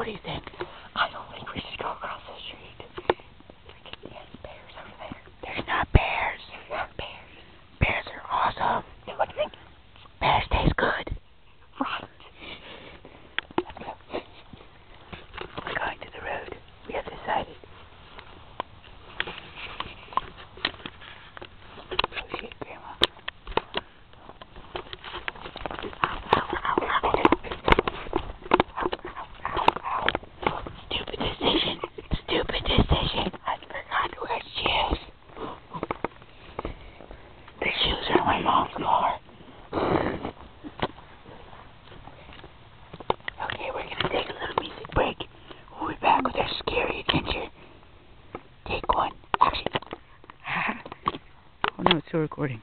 What do you think? I don't think we should go across the street. There's bears over there. There's not bears. There's not bears. Bears are awesome. No, what do you think? Bears taste good. Right. Let's go. We're going to the road. We have decided. Oh shit, Grandma. Stupid decision. Stupid decision. I forgot to wear shoes. The shoes are in my mom's car. Okay, we're gonna take a little music break. We'll be back with our scary adventure. Take one. Action. Oh no, it's still recording.